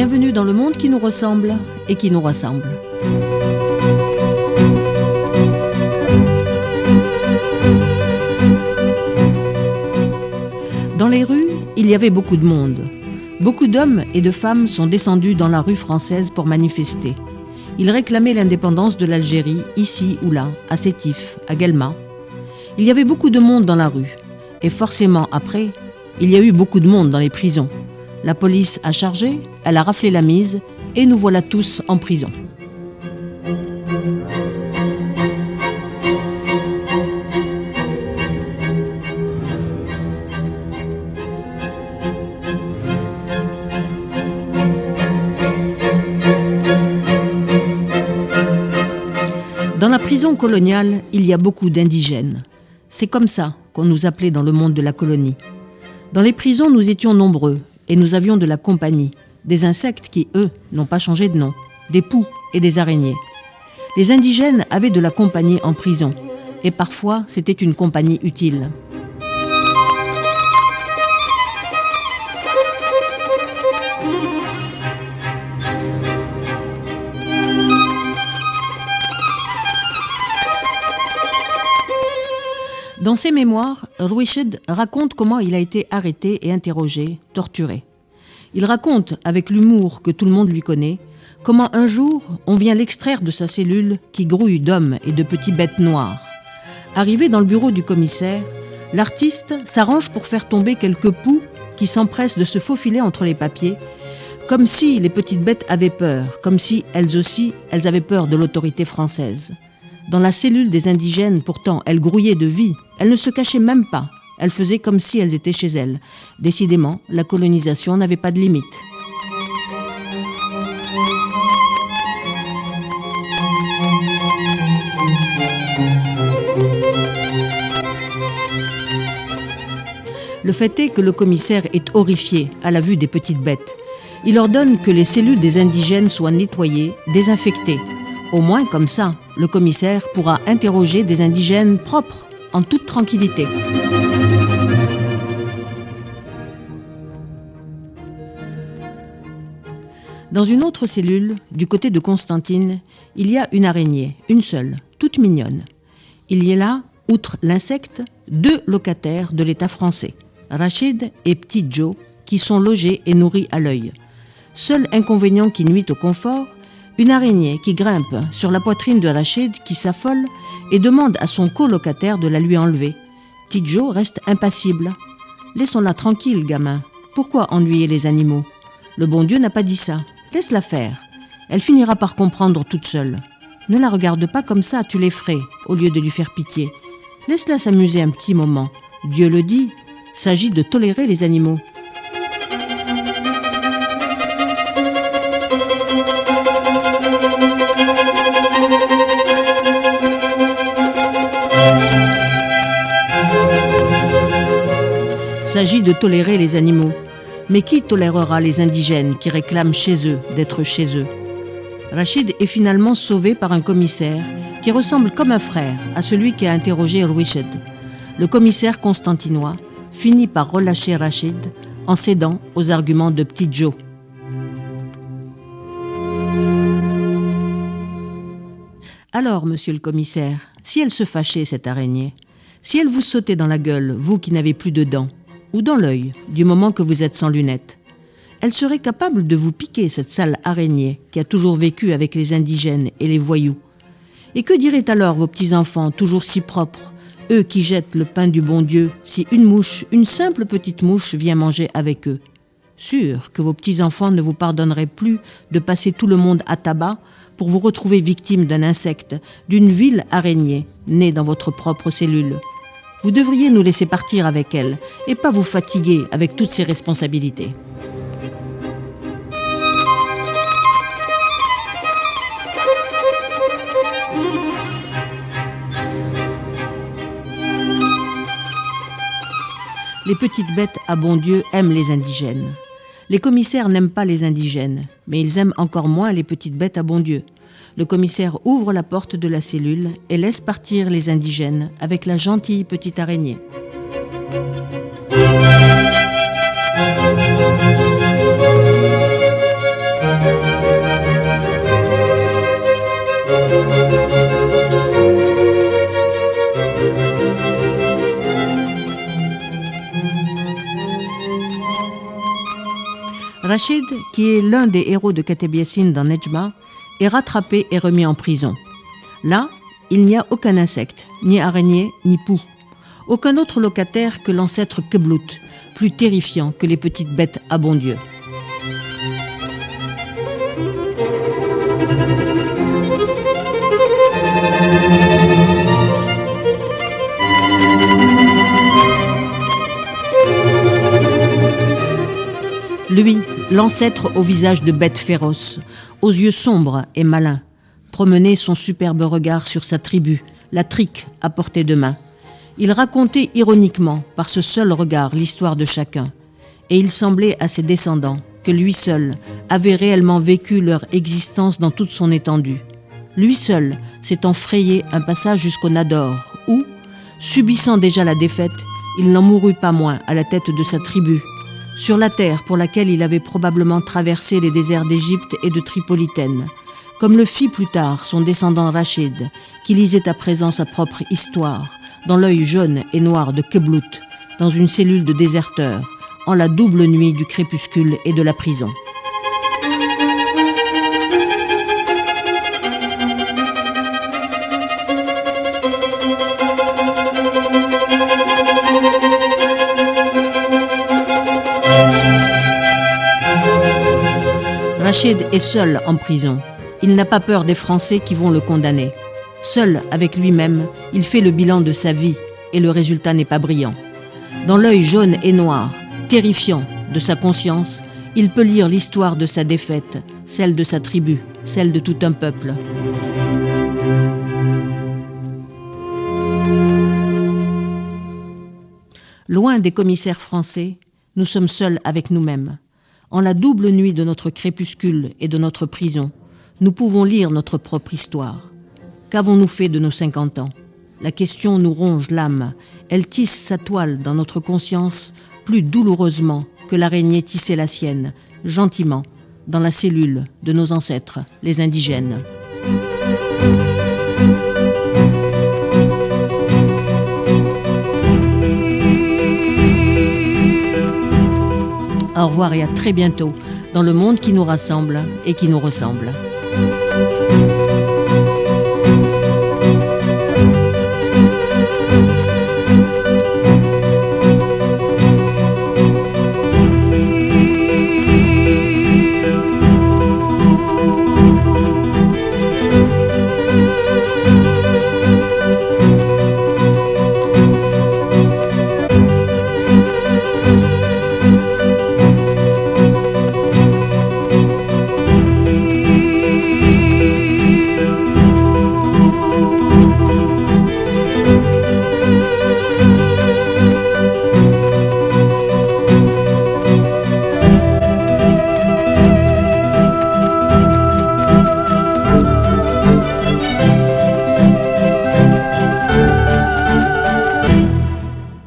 Bienvenue dans le monde qui nous ressemble et qui nous rassemble. Dans les rues, il y avait beaucoup de monde. Beaucoup d'hommes et de femmes sont descendus dans la rue française pour manifester. Ils réclamaient l'indépendance de l'Algérie, ici ou là, à Sétif, à Guelma. Il y avait beaucoup de monde dans la rue. Et forcément, après, il y a eu beaucoup de monde dans les prisons. La police a chargé, elle a raflé la mise, et nous voilà tous en prison. Dans la prison coloniale, il y a beaucoup d'indigènes. C'est comme ça qu'on nous appelait dans le monde de la colonie. Dans les prisons, nous étions nombreux et nous avions de la compagnie, des insectes qui, eux, n'ont pas changé de nom, des poux et des araignées. Les indigènes avaient de la compagnie en prison et parfois c'était une compagnie utile. Dans ses mémoires, Rouiched raconte comment il a été arrêté et interrogé, torturé. Il raconte, avec l'humour que tout le monde lui connaît, comment un jour, on vient l'extraire de sa cellule qui grouille d'hommes et de petites bêtes noires. Arrivé dans le bureau du commissaire, l'artiste s'arrange pour faire tomber quelques poux qui s'empressent de se faufiler entre les papiers, comme si les petites bêtes avaient peur, comme si elles aussi, elles avaient peur de l'autorité française. Dans la cellule des indigènes, pourtant, elles grouillaient de vie. Elles ne se cachaient même pas. Elles faisaient comme si elles étaient chez elles. Décidément, la colonisation n'avait pas de limite. Le fait est que le commissaire est horrifié à la vue des petites bêtes. Il ordonne que les cellules des indigènes soient nettoyées, désinfectées. Au moins, comme ça, le commissaire pourra interroger des indigènes propres, en toute tranquillité. Dans une autre cellule, du côté de Constantine, il y a une araignée, une seule, toute mignonne. Il y a là, outre l'insecte, 2 locataires de l'État français, Rachid et Petit Joe, qui sont logés et nourris à l'œil. Seul inconvénient qui nuit au confort, une araignée qui grimpe sur la poitrine de Rachid qui s'affole et demande à son colocataire de la lui enlever. Petit Joe reste impassible. « Laissons-la tranquille, gamin. Pourquoi ennuyer les animaux ? Le bon Dieu n'a pas dit ça. Laisse-la faire. Elle finira par comprendre toute seule. Ne la regarde pas comme ça, tu l'effraies, au lieu de lui faire pitié. Laisse-la s'amuser un petit moment. Dieu le dit, s'agit de tolérer les animaux. » S'agit de tolérer les animaux. Mais qui tolérera les indigènes qui réclament chez eux d'être chez eux ? Rachid est finalement sauvé par un commissaire qui ressemble comme un frère à celui qui a interrogé Rouiched. Le commissaire constantinois finit par relâcher Rachid en cédant aux arguments de Petit Joe. Alors, monsieur le commissaire, si elle se fâchait, cette araignée, si elle vous sautait dans la gueule, vous qui n'avez plus de dents, ou dans l'œil, du moment que vous êtes sans lunettes, elle serait capable de vous piquer, cette sale araignée qui a toujours vécu avec les indigènes et les voyous. Et que diraient alors vos petits-enfants, toujours si propres, eux qui jettent le pain du bon Dieu, si une mouche, une simple petite mouche vient manger avec eux ? Sûr que vos petits-enfants ne vous pardonneraient plus de passer tout le monde à tabac pour vous retrouver victime d'un insecte, d'une vile araignée née dans votre propre cellule. Vous devriez nous laisser partir avec elle et pas vous fatiguer avec toutes ces responsabilités. Les petites bêtes à bon Dieu aiment les indigènes. Les commissaires n'aiment pas les indigènes, mais ils aiment encore moins les petites bêtes à bon Dieu. Le commissaire ouvre la porte de la cellule et laisse partir les indigènes avec la gentille petite araignée. Rachid, qui est l'un des héros de Kateb Yassine dans Nejma, est rattrapé et remis en prison. Là, il n'y a aucun insecte, ni araignée, ni poux. Aucun autre locataire que l'ancêtre Keblout, plus terrifiant que les petites bêtes à bon Dieu. Lui, l'ancêtre au visage de bête féroce, aux yeux sombres et malins, promenait son superbe regard sur sa tribu, la trique à portée de main. Il racontait ironiquement, par ce seul regard, l'histoire de chacun. Et il semblait à ses descendants que lui seul avait réellement vécu leur existence dans toute son étendue. Lui seul s'étant frayé un passage jusqu'au Nador, où, subissant déjà la défaite, il n'en mourut pas moins à la tête de sa tribu, sur la terre pour laquelle il avait probablement traversé les déserts d'Égypte et de Tripolitaine, comme le fit plus tard son descendant Rachid, qui lisait à présent sa propre histoire, dans l'œil jaune et noir de Keblout, dans une cellule de déserteur, en la double nuit du crépuscule et de la prison. Rachid est seul en prison. Il n'a pas peur des Français qui vont le condamner. Seul avec lui-même, il fait le bilan de sa vie et le résultat n'est pas brillant. Dans l'œil jaune et noir, terrifiant de sa conscience, il peut lire l'histoire de sa défaite, celle de sa tribu, celle de tout un peuple. Loin des commissaires français, nous sommes seuls avec nous-mêmes. En la double nuit de notre crépuscule et de notre prison, nous pouvons lire notre propre histoire. Qu'avons-nous fait de nos 50 ans ? La question nous ronge l'âme. Elle tisse sa toile dans notre conscience plus douloureusement que l'araignée tissait la sienne, gentiment, dans la cellule de nos ancêtres, les indigènes. Au revoir et à très bientôt dans le monde qui nous rassemble et qui nous ressemble.